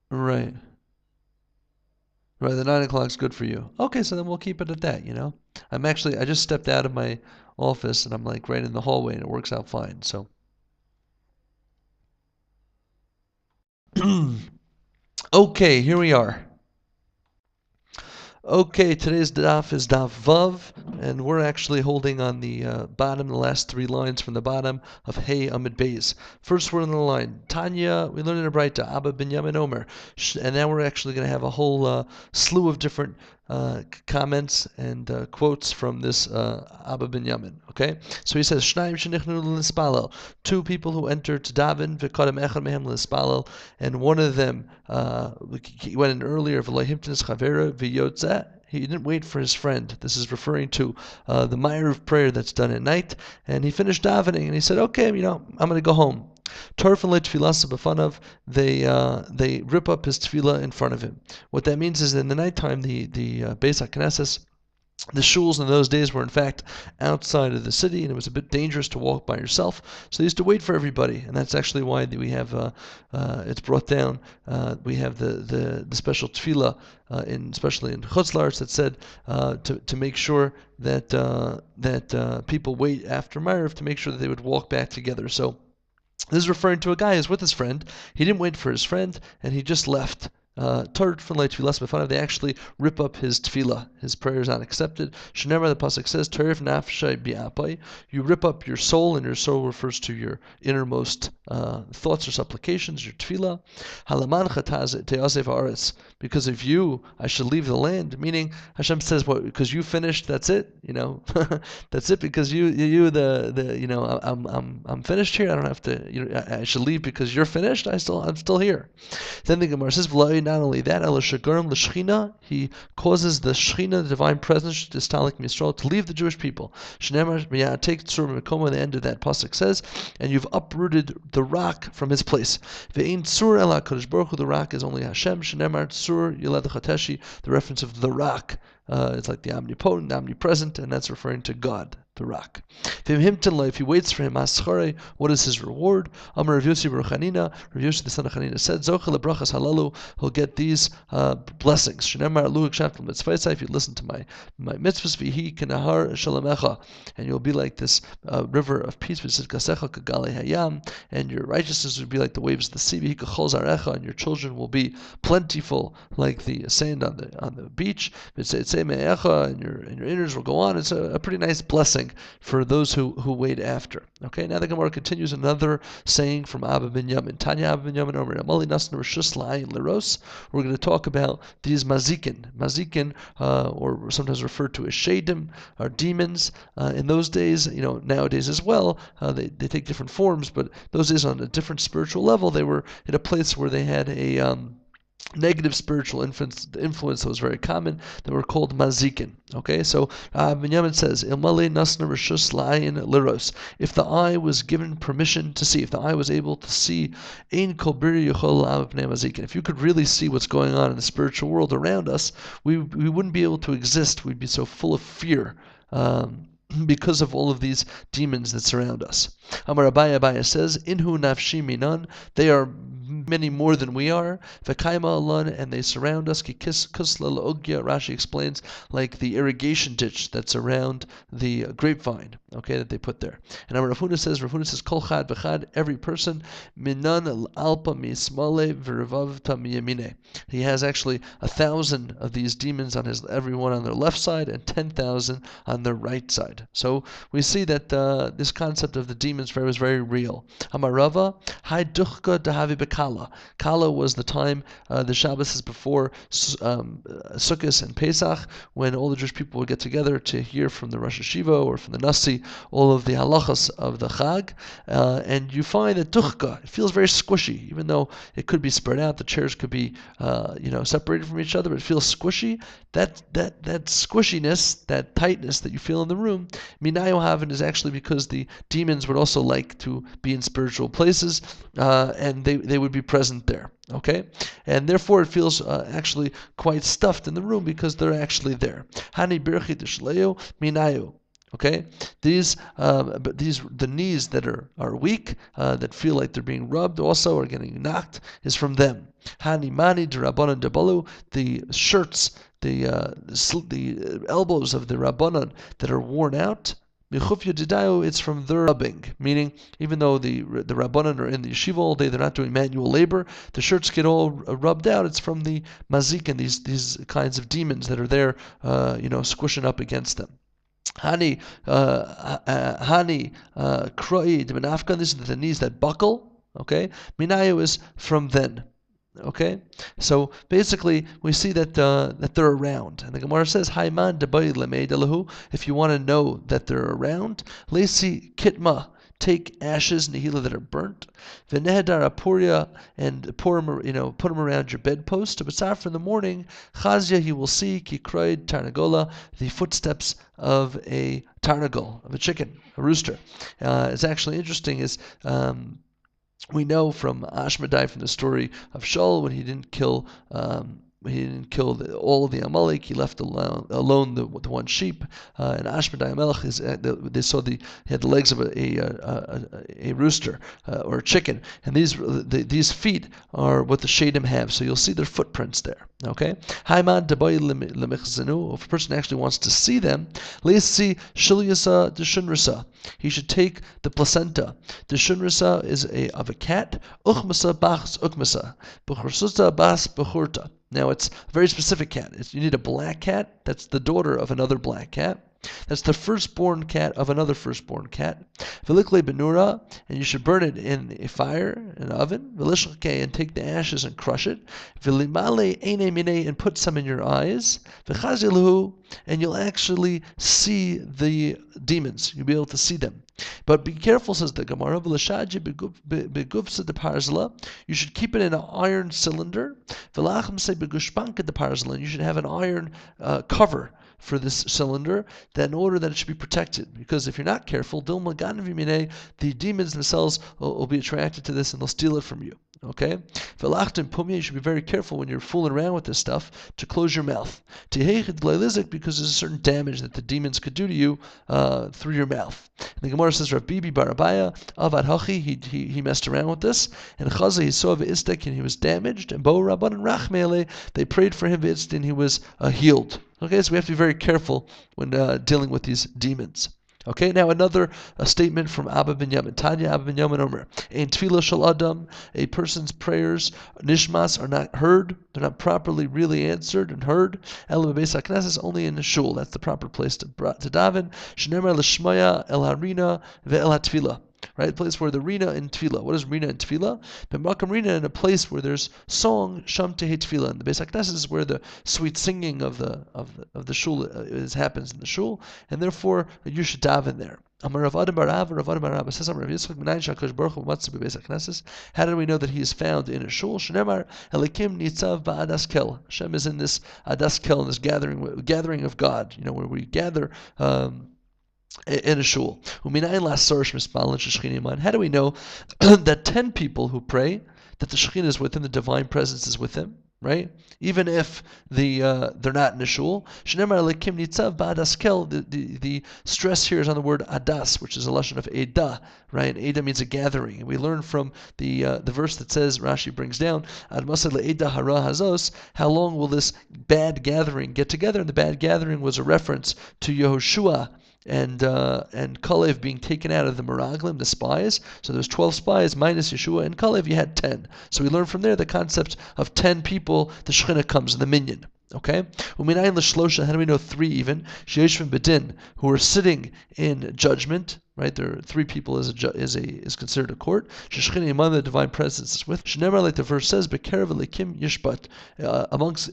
Right. Right, the 9 o'clock's good for you. Okay, so then we'll keep it at that. I just stepped out of my office and I'm like right in the hallway and it works out fine. So, okay, here we are. Okay, today's daf is daf vav, and we're actually holding on the bottom, the last 3 lines from the bottom of Hey Amid Beis. First word on the line, Tanya. We learned in a Braita, Abba Binyamin Omer, and now we're actually going to have a whole slew of different comments and quotes from this Abba Binyamin. Okay, so he says, Shnaim shenichnu l'nispalel, 2 people who entered to daven, v'kodem echad mehem l'nispalel, and one of them he went in earlier, v'lohimtinis chavera v'yotzeh. He didn't wait for his friend. This is referring to the Ma'ariv prayer that's done at night. And he finished davening, and he said, "Okay, I'm going to go home." Torfin le tefilasa b'fanav. They rip up his tefillah in front of him. What that means is in the nighttime, the Beis HaKnesses, the shuls in those days were in fact outside of the city, and it was a bit dangerous to walk by yourself. So they used to wait for everybody, and that's actually why we have it's brought down. We have the special tefillah, especially in Chutz La'aretz, that said to make sure that people wait after Ma'ariv to make sure that they would walk back together. So this is referring to a guy who's with his friend. He didn't wait for his friend, and he just left. They actually rip up his tefillah. His prayer is not accepted. Shenemar, the pasuk says, "Terif nafshay bi'apai." You rip up your soul, and your soul refers to your innermost thoughts or supplications, your tefillah. Halaman chataz te'asev haaretz. Because of you, I should leave the land. Meaning, Hashem says, "What? Because you finished? That's it. That's it. Because I'm finished here. I don't have to. I should leave because you're finished. I'm still here." Then the Gemara says, not only that, he causes the Shechina, the divine presence, to leave the Jewish people. Take Tzur, the end of that pasuk says, and you've uprooted the rock from his place. The rock is only Hashem. The reference of the rock. It's like the omnipotent, the omnipresent, and that's referring to God, the rock. If he waits for him, what is his reward? Amar Rav Yossi Baruch Hanina, Rav Yossi the son of Hanina said, Zochel Brachos Halalu, he'll get these blessings. If you listen to my mitzvahs, vihi kenahar shalamecha, and you'll be like this river of peace, and your righteousness will be like the waves of the sea, and your children will be plentiful like the sand on the beach, and your innards will go on. It's a pretty nice blessing for those who wait after. Okay, now the Gemara continues another saying from Abba Binyamin. Tanya Abba Binyamin Omer, Amali Nasn Rishus La'ayin Leros. We're going to talk about these mazikin. Mazikin, or sometimes referred to as shadim, are demons. In those days, nowadays as well, they take different forms, but those days on a different spiritual level, they were in a place where they had a negative spiritual influence that was very common, that were called mazikin. Okay, so Binyamin says, Ilmale nasna rishus la'ayin liros. If the eye was given permission to see, if the eye was able to see, ein kol biri yochol la'avnei mazikin. If you could really see what's going on in the spiritual world around us, we wouldn't be able to exist. We'd be so full of fear. Because of all of these demons that surround us. Amar Abaya says, Inhu nafshi minan, they are many more than we are. V'kaima alan, and they surround us. Ki kusla la'ogya, Rashi explains, like the irrigation ditch that's around the grapevine, okay, that they put there. And Amar Rav Huna says, Kol chad v'chad, every person, minan alpa mismale v'revavta miyamine. He has actually 1,000 of these demons on everyone on their left side and 10,000 on their right side. So we see that this concept of the demons was very real. Amarava, Hai Duchka Dahavi Bekala. Kala was the time, the Shabbos is before Sukkot and Pesach, when all the Jewish people would get together to hear from the Rosh Hashiva or from the Nasi all of the halachas of the Chag. And you find that Duchka, it feels very squishy, even though it could be spread out, the chairs could be separated from each other, but it feels squishy. That squishiness, that tightness that you feel in the room, Minayo Haven, is actually because the demons would also like to be in spiritual places, and they would be present there. Okay, and therefore it feels actually quite stuffed in the room because they're actually there. Hani birchi Minayo. Okay, but the knees that are weak, that feel like they're being rubbed, also are getting knocked, is from them. Hani mani derabanan debalu, the shirts, the elbows of the rabbanan that are worn out. Michufya didayu, it's from their rubbing, meaning even though the rabbanan are in the yeshiva all day, they're not doing manual labor. The shirts get all rubbed out. It's from the mazik and these kinds of demons that are there, squishing up against them. Hani Kroi de Menafkan, this is the knees that buckle. Okay, Minayu is from then. Okay, so basically we see that they're around, and the Gemara says, "Haiman debai lemeidelahu." If you want to know that they're around, lesi kitma, take ashes nihila that are burnt, v'nehedar apuria, and pour them, put them around your bedpost. But in the morning, chazia, he will see kikroid tarnagola, the footsteps of a tarnagol, of a chicken, a rooster. It's actually interesting is. We know from Ashmedai, from the story of Shaul, when he didn't kill all of the Amalek. He left alone the one sheep. And Ashmedai Amalek, they saw he had the legs of a rooster or a chicken, and these feet are what the Shadim have. So you'll see their footprints there. Okay, Haiman debai lemichzenu. If a person actually wants to see them, let's see shilyasa deshunrisa. He should take the placenta. The shunrisa is of a cat. Uchmasa bas ukmasa. Bechursuta bas bechurta. Now it's a very specific cat. You need a black cat. That's the daughter of another black cat. That's the firstborn cat of another firstborn cat. Velikle benura, and you should burn it in a fire, in an oven. Velishke, and take the ashes and crush it. Velimale ene mine, and put some in your eyes. Vechaziluhu, and you'll actually see the demons. You'll be able to see them. But be careful, says the Gemara. You should keep it in an iron cylinder. You should have an iron cover for this cylinder, that in order that it should be protected. Because if you're not careful, the demons themselves will be attracted to this and they'll steal it from you. Okay? You should be very careful when you're fooling around with this stuff to close your mouth. Because there's a certain damage that the demons could do to you through your mouth. And the Gemara says, Rav Bibi Barabaya, Avad Hachi, he messed around with this. And Chaza, he saw V'istek, and he was damaged. And Bo Rabban and Rachmele, they prayed for him V'istek, and he was healed. Okay, so we have to be very careful when dealing with these demons. Okay, now another statement from Abba ben Yamin. Tanya Abba ben Yamin Omer. Ein tefillah shel adam, a person's prayers, nishmas, are not heard. They're not properly really answered and heard. Ela bebeis hakneses, only in the shul. That's the proper place to daven. Shenemar l'shmaya el harina ve'el hatefillah. Right, place where the rina and tefillah. What is rina and tefillah? B'makam rina, in a place where there's song, sham tehei tefillah. And the Beis HaKnesses is where the sweet singing of the shul happens in the shul, and therefore you should daven there. Amar Rav Adam bar Abba says, Amar Rav Yitzchak Minayin Shakadosh Baruch Hu Matzah B'Beis HaKnesses. How do we know that he is found in a shul? Shneimar Elikim Nitzav Ba'adas Kel. Hashem is in this Adas Kel, in this gathering of God. Where we gather. In a shul. How do we know that 10 people who pray, that the Shekhinah is with them, the divine presence is with them, right? Even if they're not in a shul. The stress here is on the word adas, which is a lashon of eda, right? And eda means a gathering. And we learn from the verse that says, Rashi brings down, how long will this bad gathering get together? And the bad gathering was a reference to Yehoshua and Kalev being taken out of the Meraglim, the spies. So there's 12 spies minus Yeshua and Kalev, you had 10. So we learn from there the concept of 10 people, the Shekhinah comes, the minyan. Okay? How do we know 3 even? Sheishvim Bedin, who are sitting in judgment. Right, there are 3 people is considered a court. Sheshchini among the divine presence is with. Shneimar, like the verse says, Bekerev Elikim Yishbat,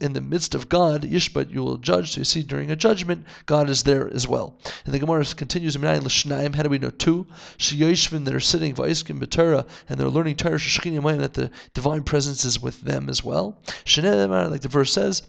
in the midst of God, Yishbat, you will judge. So you see, during a judgment, God is there as well. And the Gemara continues, how do we know 2? Sheyoshvim, that are sitting Va'iskim B'Torah, and they're learning Torah. Sheshchini among, that the divine presence is with them as well. Shneimar, like the verse says,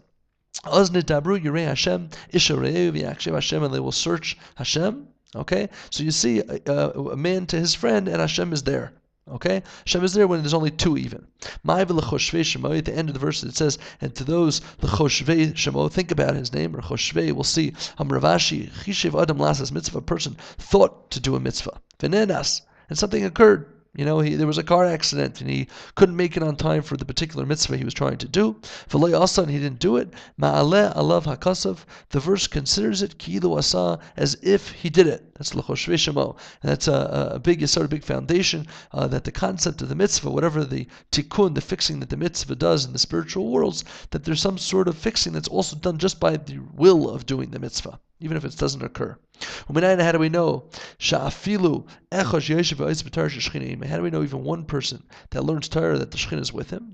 Dabru Yirei Hashem, Ishareu V'Yakshev Hashem, and they will search Hashem. Okay, so you see a man to his friend, and Hashem is there. Okay? Hashem is there when there's only two even. At the end of the verse it says, and to those l'choshvei shemo, think about his name, or choshvei, we'll see, Ravashi, chishev adam lasas mitzvah, a person thought to do a mitzvah. Venenas, and something occurred. There was a car accident and he couldn't make it on time for the particular mitzvah he was trying to do. V'lo asa, and he didn't do it. Ma'aleh alav hakasav. The verse considers it ki'ilu asa, as if he did it. That's l'choshvei shemo, and that's a big yesod, a big foundation that the concept of the mitzvah, whatever the tikkun, the fixing that the mitzvah does in the spiritual worlds, that there's some sort of fixing that's also done just by the will of doing the mitzvah, even if it doesn't occur. How do we know? How do we know even one person that learns Torah that the Shekhinah is with him?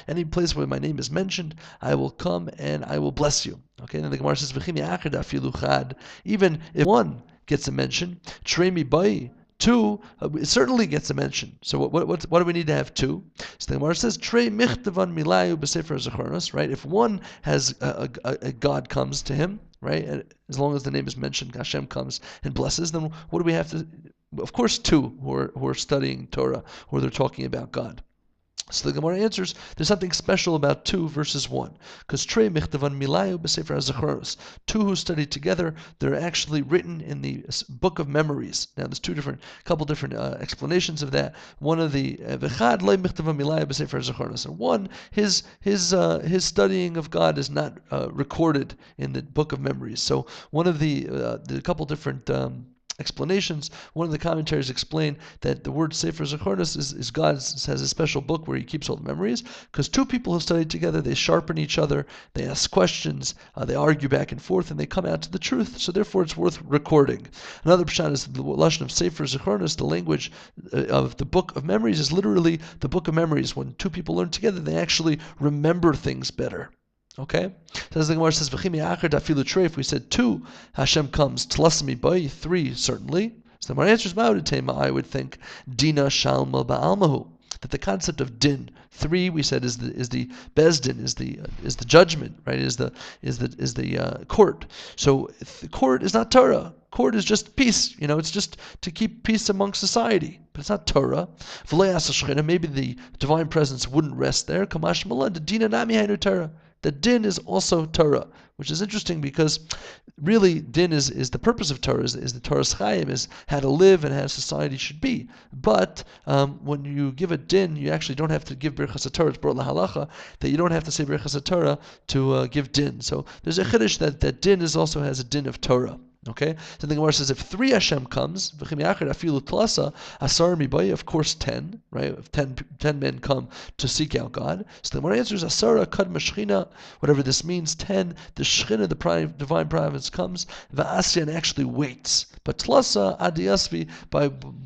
Any place where my name is mentioned, I will come and I will bless you. Okay, and then the Gemara says, even if one gets a mention, two, it certainly gets a mention. So what do we need to have two? So the Gemara says, Trei michtavan milayu b'sefer zechronos, right? If one has a God comes to him, right? As long as the name is mentioned, Hashem comes and blesses, then what do we have to? Of course, two who are studying Torah, who they're talking about God. So the Gemara answers, there's something special about 2 versus 1. Because Trei Michtavan Milayu B'Sefer HaZacharos, 2 who studied together, they're actually written in the book of memories. Now there's couple different explanations of that. One of the V'chad Lei Michtavan Milayu B'Sefer HaZacharos, and one, his studying of God is not recorded in the book of memories. So one of the couple different explanations. One of the commentaries explain that the word Sefer Zechronos is God has a special book where he keeps all the memories, because 2 people who study together, they sharpen each other, they ask questions, they argue back and forth, and they come out to the truth. So therefore, it's worth recording. Another pshat is the lashon of Sefer Zechronos, the language of the book of memories, is literally the book of memories. When 2 people learn together, they actually remember things better. Okay? So as the Gemara says, if we said 2, Hashem comes, tlasmi bay, 3 certainly. So the Gemara answers, I would think, Dina Shalma Ba'almahu, that the concept of din, 3 we said is the bezdin, is the judgment, right? Is the court. So the court is not Torah. Court is just peace, it's just to keep peace among society. But it's not Torah. Maybe the divine presence wouldn't rest there. Kamash Malad, Dina Nami Hainu Torah. The din is also Torah, which is interesting because really din is the purpose of Torah, is the Torah's chayim, is how to live and how society should be. But when you give a din, you actually don't have to give Brachos Torah. It's brought lahalacha that you don't have to say Brachos Torah to give din. So there's a chiddush that din also has a din of Torah. Okay, so the Gemara says if 3 Hashem comes, of course 10, right? If 10 men come to seek out God. So the Gemara answers Asara Kad Mashchina, whatever this means, 10, the Shechina, the divine providence comes, Va'asya, and actually waits. But Tlasa Adiyasvi,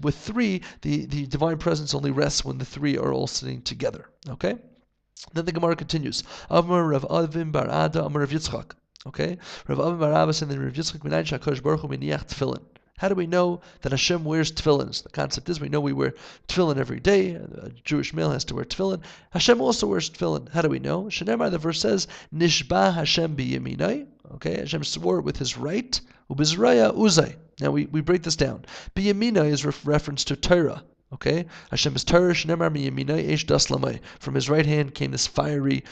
with 3, the divine presence only rests when the 3 are all sitting together. Okay? Then the Gemara continues. Amar Rav Avim Bar Ada, Amar Rav Yitzchak. Okay, Rav Avim Bar Abbas and then Rav Yitzchak Minayin Shakadosh Baruch Hu Miniach Tefillin. How do we know that Hashem wears tefillin? So the concept is we know we wear tefillin every day. A Jewish male has to wear tefillin. Hashem also wears tefillin. How do we know? Shenemar, the verse says, Nishba Hashem biyaminai. Okay, Hashem swore with his right. Ubizraya uzay. Now we break this down. Biyamina is reference to Torah. Okay, Hashem is Torah. Shnemar miyaminai eish das lamai. From his right hand came this fiery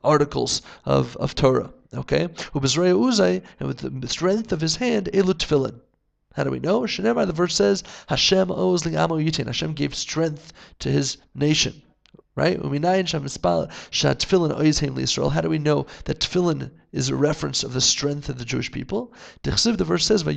articles of Torah. Okay, ubezraya uzay, and with the strength of his hand, elu tefillin. How do we know? Shnemar, the verse says, Hashem oz li'amo yitin. Hashem gave strength to his nation. Right? How do we know that tefillin is a reference of the strength of the Jewish people? The verse says, all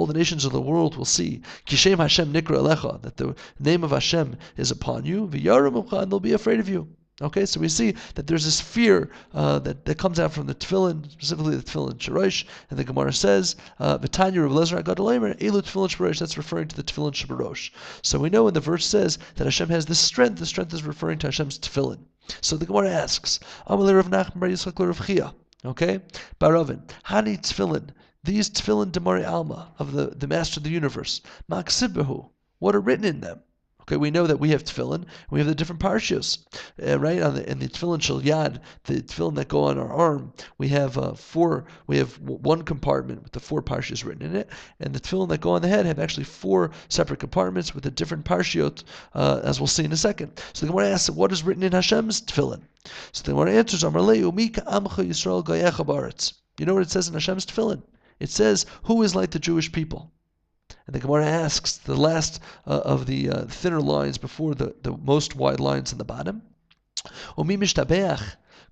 the nations of the world will see that the name of Hashem is upon you, and they'll be afraid of you. Okay, so we see that there's this fear that comes out from the tefillin, specifically the tefillin shorosh, and the Gemara says, "V'tanya Rav Lezer Agad Leimer Elu tefillin shorosh." That's referring to the tefillin shorosh. So we know when the verse says that Hashem has this strength, the strength is referring to Hashem's tefillin. So the Gemara asks, "Amalei Rav Nachman Bar Yitzchak Rav Chia." Okay, Baravin Hani tefillin. These tefillin Demari Alma of the Master of the Universe, Maksibahu. What are written in them? Okay, we know that we have tefillin. We have the different parshios, right? In the tefillin shel yad, the tefillin that go on our arm, we have four. We have one compartment with the four parshios written in it, and the tefillin that go on the head have actually four separate compartments with the different parshiot, as we'll see in a second. So the Gemara asks, what is written in Hashem's tefillin? So the Gemara answers, Amarlei umika amcha Yisrael gayecha ba'aretz. You know what it says in Hashem's tefillin? It says, "Who is like the Jewish people?" And the Gemara asks the last of the thinner lines before the most wide lines in the bottom. Omi mishtabeach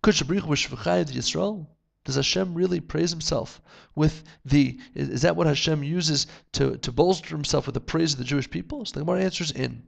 kushabrichu v'shvachayid Yisrael. Does Hashem really praise Himself with the? Is that what Hashem uses to bolster Himself with the praise of the Jewish people? So the Gemara answers in.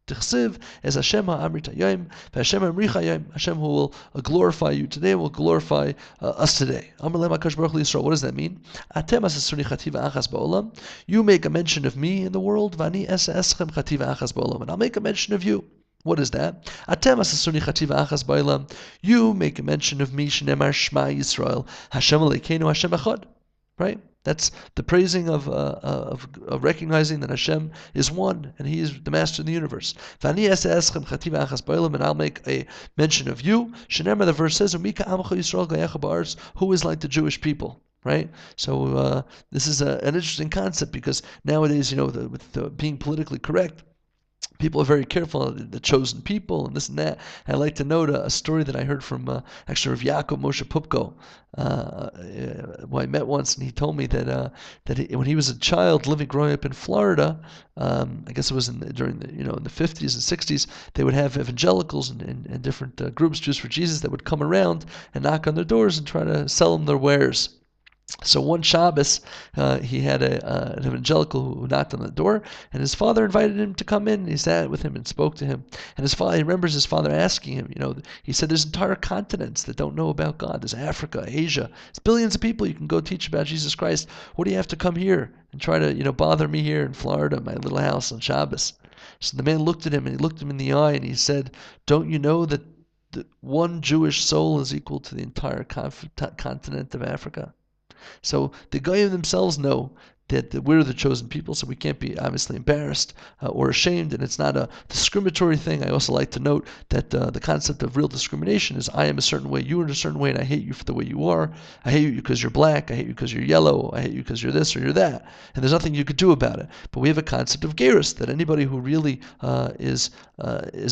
Tichsiv as Hashem ha'amrit hayom, Hashem amrich hayom. Hashem who will glorify you today will glorify us today. Amar le'ma Hakadosh Baruch Hu Yisrael. What does that mean? Atem asasuni chativa achas ba'olam. You make a mention of me in the world. Vani esa eschem chativa achas ba'olam. And I'll make a mention of you. What is that? Atem asasuni chativa achas ba'olam. You make a mention of me. Shnemar Shema Yisrael. Hashem Elokeinu Hashem Echad. Right? That's the praising of recognizing that Hashem is one and He is the master of the universe. And I'll make a mention of you. The verse says, who is like the Jewish people. Right? So this is an interesting concept because nowadays, with being politically correct, people are very careful of the chosen people and this and that. And I'd like to note a story that I heard from actually Rav Yaakov Moshe Pupko, who I met once, and he told me that when he was a child growing up in Florida, I guess it was during the in the 50s and 60s, they would have evangelicals and different groups, Jews for Jesus, that would come around and knock on their doors and try to sell them their wares. So one Shabbos, he had an evangelical who knocked on the door, and his father invited him to come in. And he sat with him and spoke to him. And he remembers his father asking him, he said, there's entire continents that don't know about God. There's Africa, Asia. There's billions of people you can go teach about Jesus Christ. What do you have to come here and try to, bother me here in Florida, my little house on Shabbos? So the man looked at him, and he looked him in the eye, and he said, don't you know that one Jewish soul is equal to the entire continent of Africa? So the Goyim themselves know that we're the chosen people, so we can't be obviously embarrassed or ashamed, and it's not a discriminatory thing. I also like to note that the concept of real discrimination is I am a certain way, you are in a certain way, and I hate you for the way you are. I hate you because you're black, I hate you because you're yellow, I hate you because you're this or you're that, and there's nothing you could do about it. But we have a concept of gerus, that anybody who really is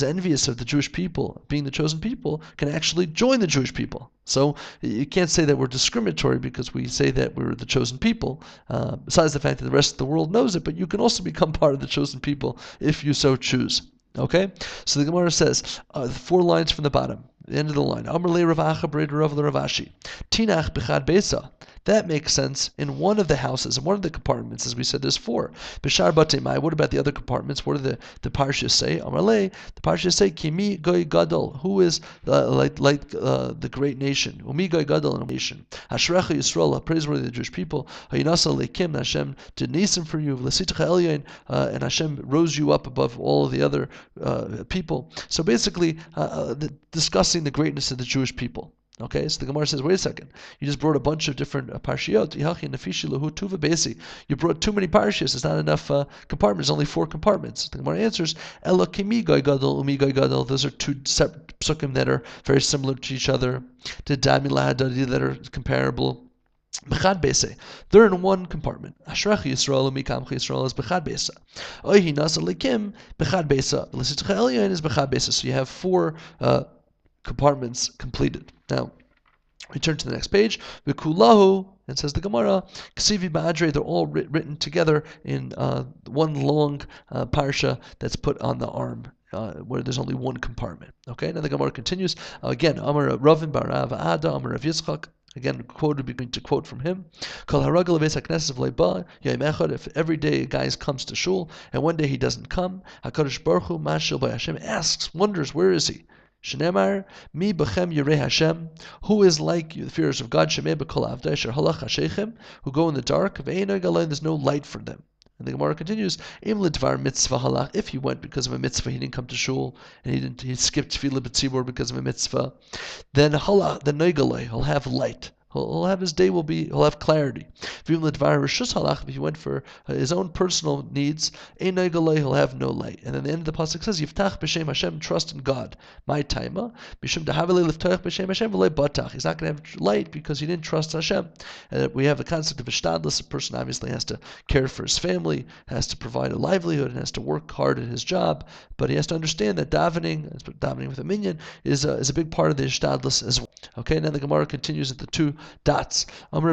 envious of the Jewish people, being the chosen people, can actually join the Jewish people. So you can't say that we're discriminatory because we say that we're the chosen people, besides the fact that the rest of the world knows it, but you can also become part of the chosen people if you so choose. Okay? So the Gemara says, 4 lines from the bottom, the end of the line. Amrlei Rav Acha B'Rei Rav Ashi. Tinach B'chad Beisa. That makes sense in one of the houses, in one of the compartments. As we said, there's 4. B'shar Batemai. What about the other compartments? What do the parshas say? Amarlei, the parshas say, Kimi Goy Gadol. Who is like the great nation? Umi Goy Gadol in a nation. Hashrecha Yisrael, praiseworthy the Jewish people. Hayinasa Leikim, Hashem did nisim for you. V'lasitcha Elyon, and Hashem rose you up above all of the other people. So basically, discussing the greatness of the Jewish people. Okay, so the Gemara says, wait a second, you just brought a bunch of different parshiot. You brought too many parshios. It's not enough compartments, only 4 compartments. The Gemara answers, those are 2 separate psukim that are very similar to each other, that are comparable. They're in one compartment. Ashrech Yisrael Mikamcha Yisrael is Bechad Besa. Ohi Nasa Likim Bechad Besa. L'sitcha Elyon is Bechad Besa. So you have 4 compartments completed. Now, we turn to the next page. V'kulahu, and says the Gemara, Ksivi Ba'adre, they're all written together in one long parsha that's put on the arm, where there's only one compartment. Okay, now the Gemara continues. Again, Amar Ravin Barav Ada, Amar Rav Yitzchak. Again, quoted, we're going to quote from him. If every day a guy comes to shul and one day he doesn't come, HaKadosh Baruch Hu Mashil by Hashem asks, wonders, where is he? Shneimar mi bechem yirei Hashem, who is like you, the fears of God, Shemei b'kol avdei asher halach hashechem, who go in the dark, ve'eino galein, there's no light for them. And the Gemara continues, Im l'dvar mitzvah halach, if he went because of a mitzvah, he didn't come to shul, and he skipped tefillah b'tzibur because of a mitzvah, then halach, the noigalei, he'll have light. He'll have his day he'll have clarity. If he went for his own personal needs, he'll have no light. And then the end of the pasuk says, Yiftach b'shem Hashem, trust in God. My taima, mishum dahavele liftach b'shem Hashem v'lei batach. He's not going to have light because he didn't trust Hashem. And we have the concept of ishtadlus. A person obviously has to care for his family, has to provide a livelihood, and has to work hard at his job. But he has to understand that davening with a minyan, is a big part of the ishtadlus as well. Okay, and then the Gemara continues at the two dots. When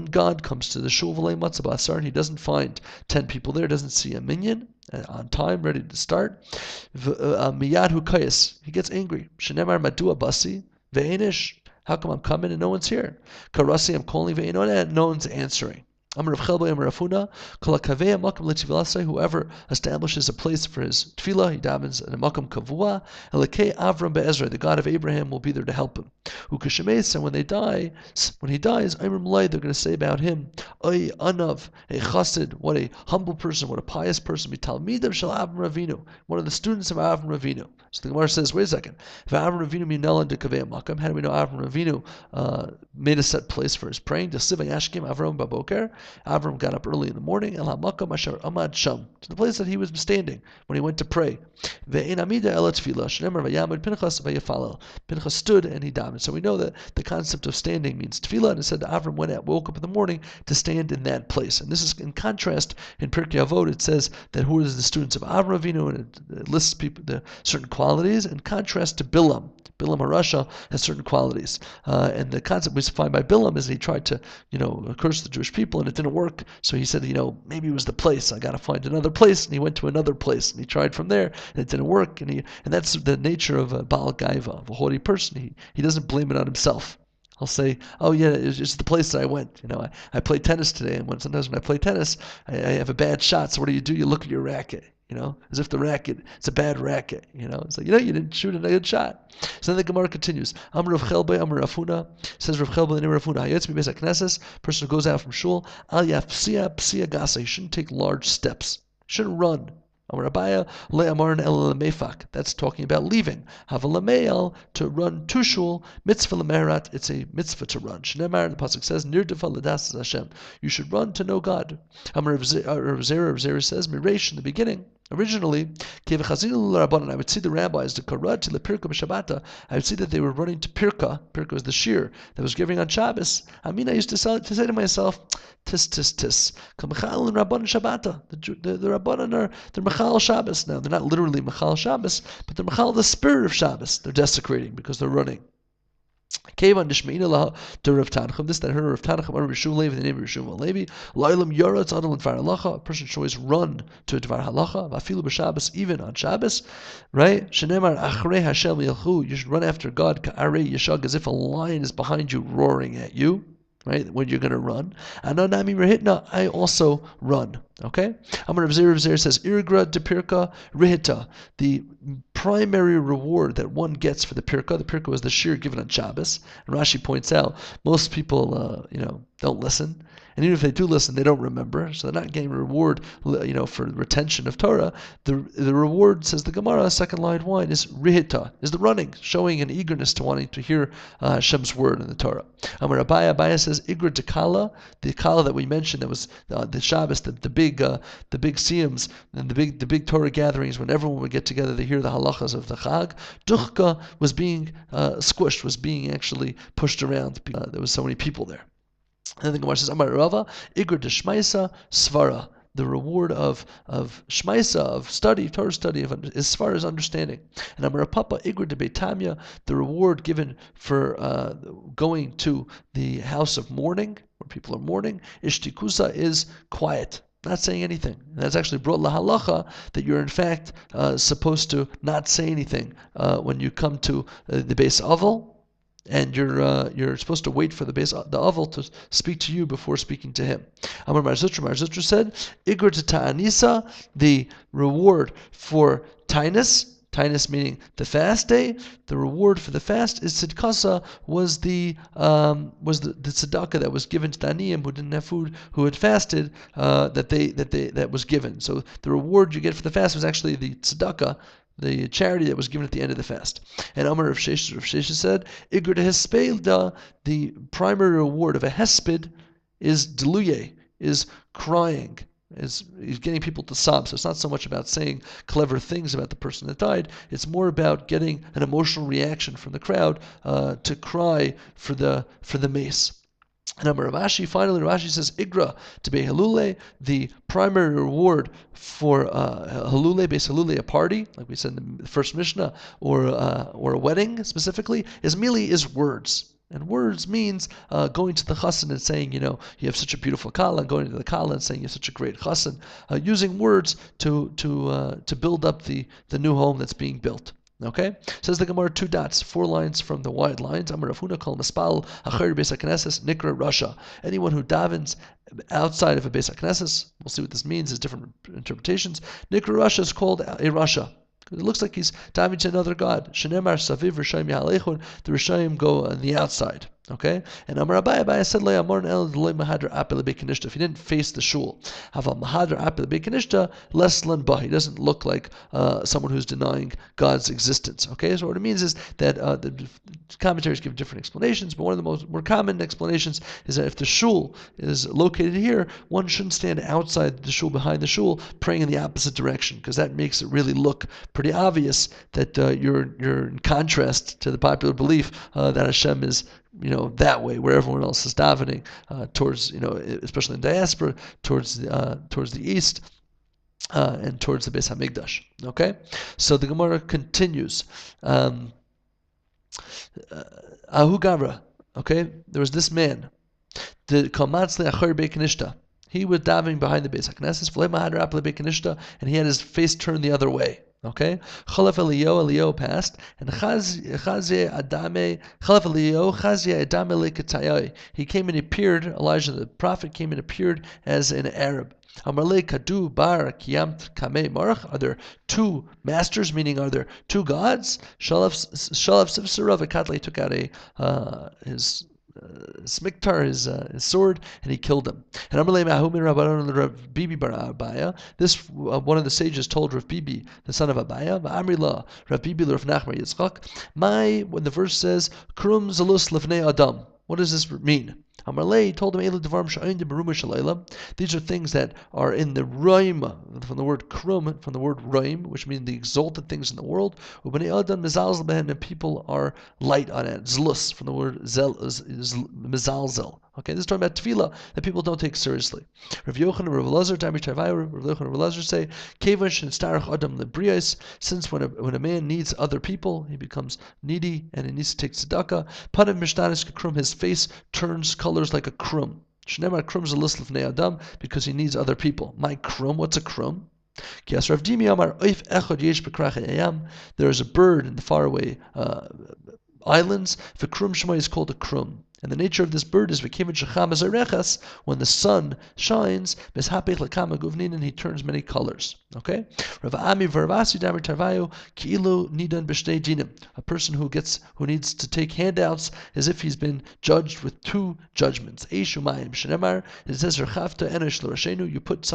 God comes to the shul v'lei matzah b'asar, he doesn't find 10 people there, doesn't see a minyan on time, ready to start. Miyad hu kayis, he gets angry. Shenemar madua basi ve'enish. How come I'm coming and no one's here? Karasi, I'm calling ve'enon and no one's answering. Whoever establishes a place for his tefillah, he davens in a makam kavua. Elokei Avram be'ezra, the God of Abraham, will be there to help him. And when he dies, they're going to say about him, Oy anav, a chassid, what a humble person, what a pious person. Mitalmidav shel Avram Avinu, one of the students of Avram Avinu. So the Gemara says, wait a second. If Avram Avinu minel into kavei makam, how do we know Avram Avinu made a set place for his praying? Avram baboker. Avram got up early in the morning, to the place that he was standing when he went to pray. Pinchas stood and he davened. So we know that the concept of standing means tefillah, and it said that Avram woke up in the morning to stand in that place. And this is in contrast in Pirkei Avot. It says that who is the students of Avram Avinu, and it lists people the certain qualities, in contrast to Bilam. Bilam HaRasha has certain qualities. And the concept we find by Bilam is that he tried to, curse the Jewish people, and it didn't work. So he said, maybe it was the place. I got to find another place. And he went to another place, and he tried from there, and it didn't work. And that's the nature of a Baal Gaiva, of a haughty person. He doesn't blame it on himself. I'll say, oh yeah, it's just the place that I went. I played tennis today, and sometimes when I play tennis, I have a bad shot. So what do? You look at your racket. As if the racket, it's a bad racket, It's like, you didn't shoot a good shot. So then the Gemara continues. Amar Rav Chelbe, Amar Rafuna, says Rav Chelbe, the name of Rafuna, Hayetz B'Beis HaKnesses, person who goes out from shul, Al Yafsia Psia Gasa, he shouldn't take large steps, shouldn't run. Amar Abaya, Le'amarin El Mefak, that's talking about leaving. Havalameel, to run to shul, mitzvah lemerat, it's a mitzvah to run. Shnemar, the pasuk says, Nirdefa L'das Hashem, you should run to know God. Amar Rav Zera says, Miresh, in the beginning, originally, I would see the rabbis, the Karad to the Pirka b'Shabbata, I would see that they were running to Pirka. Pirka was the shear that was giving on Shabbos. I used to say to myself, tis. Kamachal and Rabban Shabbata. The Rabbanan they're Machal Shabbos now. They're not literally Machal Shabbos, but they're Machal the spirit of Shabbos. They're desecrating because they're running. Kevan Nishmeina to Rav Tanchum. This that heard Rav Tanchum or Rishum Levi, the name of Rishum Levi. Lo'ilam Yara Tzadal and Dvar Halacha. A person should always run to Dvar Halacha. Vafilu b'Shabbos, even on Shabbos, right? Shenemar Achrei Hashem Yilchu. You should run after God. Ka'arei Yeshag, as if a lion is behind you, roaring at you. Right, when you're going to run. Anonami Rehitna, I also run. Okay? Amar Rav Zera says, Irgra de Pirka Rehita, the primary reward that one gets for the Pirka was the shear given on Shabbos. And Rashi points out, most people, don't listen. And even if they do listen, they don't remember. So they're not getting a reward, for retention of Torah. The reward, says the Gemara, second line 1, is rihita, is the running, showing an eagerness to wanting to hear Hashem's word in the Torah. Amar Abaya says, Igra Dekala, the Kala that we mentioned, that was the Shabbos, the big siyums, and the big Torah gatherings when everyone would get together to hear the halachas of the Chag. Duchka was being squished, was being actually pushed around. There was so many people there. And then the Gemara says, Amar Rava, Igur de Shmaisa Svara. The reward of Shmaisa, of study, Torah study, as far as understanding. And Amar Papa, Igur de Beitamya, the reward given for going to the house of mourning, where people are mourning. Ishtikusa is quiet, not saying anything. And that's actually brought lahalacha that you're in fact supposed to not say anything when you come to the Beis Aval. And you're supposed to wait for the Aval to speak to you before speaking to him. Amar Mar Zutra said, Igur to Ta'anisa, the reward for Tainus meaning the fast day. The reward for the fast is tzidkasa, was the tzedakah that was given to the aniyim who didn't have food, who had fasted, that was given. So the reward you get for the fast was actually the tzedakah the charity that was given at the end of the fast. And Amar Rav Shesha said, Igur de Hespelda, the primary reward of a hesped is deluye, is crying, is getting people to sob. So it's not so much about saying clever things about the person that died. It's more about getting an emotional reaction from the crowd to cry for the mace. And Ravashi, finally, Ravashi says, Igra, to be Halule, the primary reward for Halule, base Halule, a party, like we said in the first Mishnah, or a wedding specifically, is words. And words means going to the chassan and saying, you have such a beautiful kala, and going to the kala and saying you have such a great chassan, using words to build up the new home that's being built. Okay, says the Gemara, 2 dots, 4 lines from the wide lines. Amar Rav Huna kol maspal acher beis hakneses nikra rasha. Anyone who davens outside of a beis hakneses, we'll see what this means. There's different interpretations. Nikra rasha is called a rasha. It looks like he's diving to another god. Shenemar saviv rishayim yahalechun. The rishayim go on the outside. Okay, and Amar Abaye said, "Le amorn el loy mahadr apel bekanishta." If he didn't face the shul, haval mahadr apel bekanishta less lan bah. He doesn't look like someone who's denying God's existence. Okay, so what it means is that the commentaries give different explanations, but one of the more common explanations is that if the shul is located here, one shouldn't stand outside the shul, behind the shul, praying in the opposite direction, because that makes it really look pretty obvious that you're in contrast to the popular belief that Hashem is that way, where everyone else is davening towards, especially in diaspora, towards the east and towards the Beis Hamikdash. Okay, so the Gemara continues. Ahu Gavra. Okay, there was this man. The Kalmatzle Acher Bekanishta. He was davening behind the Beis Hakneses, and he had his face turned the other way. Okay, Chalaf Eliyahu passed, and Chazia Adame Lekatayai. He came and appeared. Elijah the prophet came and appeared as an Arab. Amarle Kadu Bar Kiyamt Kamei Marach. Are there 2 masters? Meaning, are there 2 gods? Shalaf Sivsarav Akatle took out his smiktar, his sword, and he killed him. And Amalei Mahumin Rabbanon Rav Bibi bar Abaya. This one of the sages told Rav Bibi, the son of Abaya, Amrila Rav Bibi Rav Nachman Yitzchak. When the verse says Krum Zalus Lefnei Adam, what does this mean? Amarlei told him, these are things that are in the roim, from the word krum, from the word roim, which means the exalted things in the world. And people are light on it. Zlus, from the word zel, is mezalzel. Okay, this is talking about tefillah that people don't take seriously. Rav Yochanan and Rav Elazar, Rav Yochanan and Rav Elazar say, Kevash and starach adam lebrios. Since when a man needs other people, he becomes needy and he needs to take tzedakah. Panav mishtanis krum, his face turns colors like a krum. Shnemar krum's a list of nei adam, because he needs other people. My krum, what's a krum? There is a bird in the faraway islands. The krum shema is called a krum. And the nature of this bird is when the sun shines, and he turns many colors. Okay? A person who needs to take handouts as if he's been judged with 2 judgments. It says, you put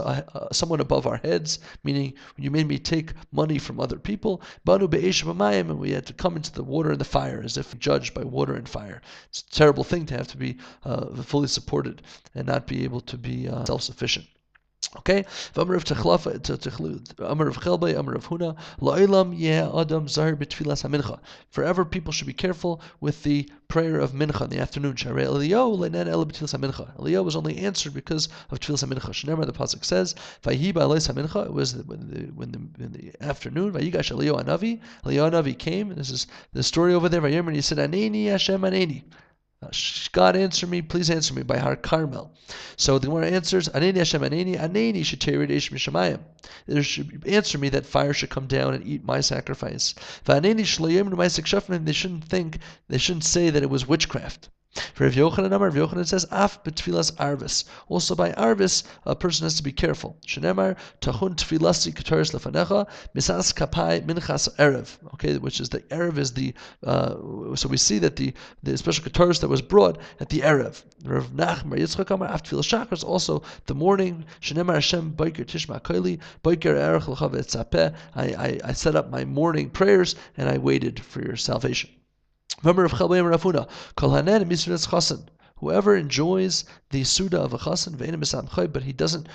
someone above our heads, meaning you made me take money from other people, and we had to come into the water and the fire, as if judged by water and fire. It's a terrible thing to have to be fully supported and not be able to be self-sufficient. Okay, Amar of Chelbei, Amar of Huna, La'ilam yeh Adam Zahir b'tfilas hamincha. Forever, people should be careful with the prayer of mincha in the afternoon. Sharei Eliyahu le'nen el b'tfilas hamincha. Eliyahu was only answered because of tfilas hamincha. Shneimar, the pasuk says, Vayhi ba'aleis hamincha. It was in the afternoon. Vayigash Eliyahu Hanavi. Eliyahu Hanavi came. And this is the story over there. Vayomer, and he said, Aneni Hashem Aneni. God, answer me, please answer me, by Har Carmel. So the Gemara answers, Aneni Hashem Aneni, Aneni Sheterid Eish Mishamayim. There should answer me that fire should come down and eat my sacrifice. V'Aneni Shloyim N'Maisik Shafnim. They shouldn't say that it was witchcraft. For Rav Yochanan says, Af betfilas arvis. Also by arvis, a person has to be careful. Shenemar, tahun tfilasi kataris lefanecha, misas kapai minchas erev. Okay, which is the erev is the, so we see that the special kataris that was brought at the erev. Rav Nachman Yitzchak Amar, af tfilas shachar, also the morning. Shenemar Hashem, boiker tishma koili, boiker erech l'cha v'etzapeh. I set up my morning prayers and I waited for your salvation. Remember, whoever enjoys the Suda of a Chassan, but he doesn't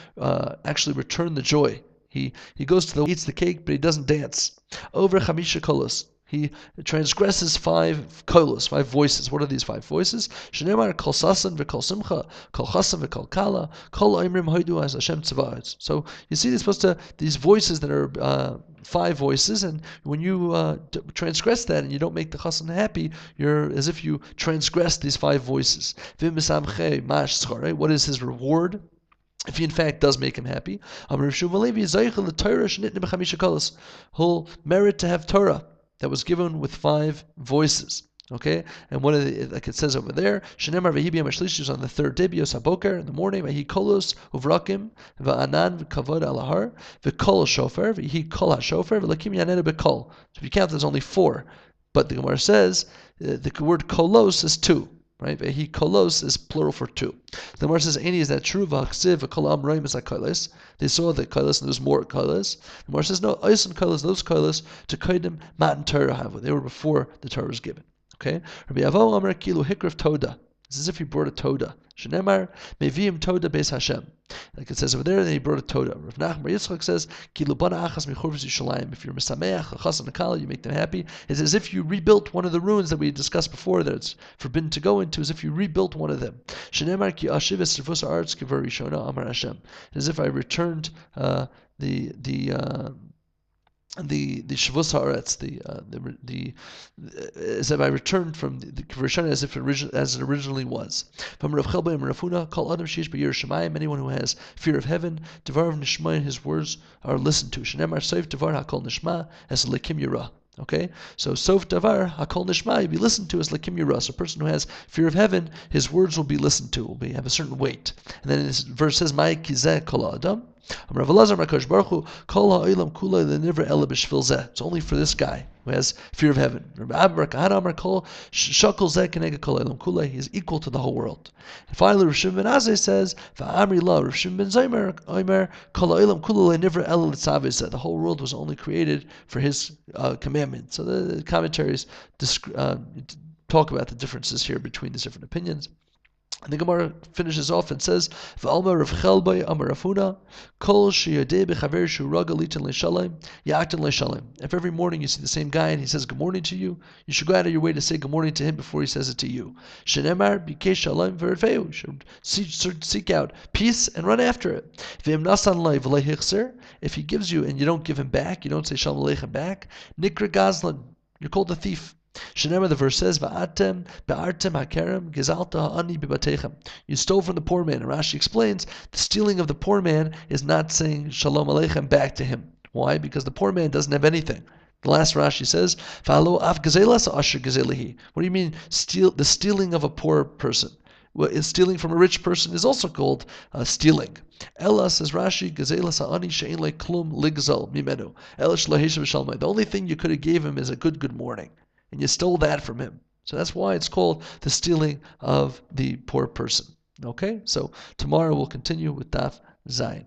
actually return the joy. He goes to eats the cake, but he doesn't dance. Over Chamisha Kolos. He transgresses 5 kolos, 5 voices. What are these 5 voices? Shenemar kol sasan v'kol simcha, kol chasan v'kol kala, kol oimrim hoidu as Hashem tzavaot. So you see, these voices that are 5 voices, and when you transgress that and you don't make the chasan happy, you're as if you transgress these 5 voices. What is his reward? If he in fact does make him happy, he'll merit to have Torah that was given with 5 voices. Okay, and one of the, like it says over there, Shenemar v'hibiyam ashlish on the 3rd day, bios haboker in the morning, v'hi kolos uvrakim v'anan v'kavod alahar v'kol shofar v'hi kol hashofar v'lakim yaneru b'kol. So if you count, there's only 4, but the Gemara says the word kolos is 2. Right? He kolos is plural for 2. The Gemara says, "Any is that true?" V'haksiv v'kol amroim is kolos. They saw the kolos and there's more kolos. The Gemara says, "No, oisen kolos, those kolos to kodim matan Torah have. They were before the Torah was given." Okay. Rabbi Avo Amar Kilu Hikrif Toda. It's as if he brought a Toda. Shenemar Meviim Toda Beis Hashem. Like it says over there, then he brought a Toda. Rav Nachman Yitzchak says, Kilu Bana Achas Mechurvus Yishalayim. If you're Mesameach, Achas and Akala, you make them happy. It's as if you rebuilt one of the ruins that we discussed before that it's forbidden to go into, as if you rebuilt one of them. Shenemar Ki Ashiv Esrivus Arts Kivar Rishona Amar Hashem. As if I returned the Shavus Haaretz, as if I returned from the Rishon as it originally was. From Rav Chelba and Rafuna, call Adam Sheish B'Yir Shemayim, anyone who has fear of heaven, Devar Nishma, his words are listened to. Shenemar Soif Devar HaKol Nishma, as Lekim Yirah. Okay, so Sof Davar Hakol Nishma, be listened to as Lakim Yuras. A person who has fear of heaven, his words will be listened to, have a certain weight. And then this verse says, "Mai kizeh kol adam." Rav Elazar Makadosh Baruch Hu kol ha'olam kula le'nivra ela b'shvil zeh. It's only for this guy who has fear of heaven. Rabbi Abba Kahana Amar kol shakol zeh keneged kol ha'olam kula. He is equal to the whole world. And finally, Rav Shimon ben Azai says, "Va'amri la." Rav Shimon ben Zaymer Omer kol ha'olam kula le'nivra ela l'tzaveh zeh. The whole world was only created for his commandment. So the commentaries talk about the differences here between these different opinions. And the Gemara finishes off and says, "V'alma Rav Chelbai Amar Rafuna, Kol sheyadei b'chaver shu raga litin le'shalem, ya'aktin le'shalem." If every morning you see the same guy and he says good morning to you, you should go out of your way to say good morning to him before he says it to you. Shenemar b'kei shalom v'erfeu. You should seek out peace and run after it. V'im nasan lai v'lei hichser. If he gives you and you don't give him back, you don't say shalom aleichem back, nikra gazlan. You're called a thief. Shenemar, the verse says, "Va'atem be'artem hakerem gezalta ha'ani bibatechem." You stole from the poor man. And Rashi explains the stealing of the poor man is not saying shalom aleichem back to him. Why? Because the poor man doesn't have anything. The last Rashi says, "Fa'alo af gezelas asher gezelihi." What do you mean? The stealing of a poor person. Stealing from a rich person is also called stealing. Ella, says Rashi, gezelas ha'ani she'ein le klum ligzal mimenu. Ella shlaheshav shalmai. The only thing you could have gave him is a good morning. And you stole that from him. So that's why it's called the stealing of the poor person. Okay? So tomorrow we'll continue with Daf Zayin.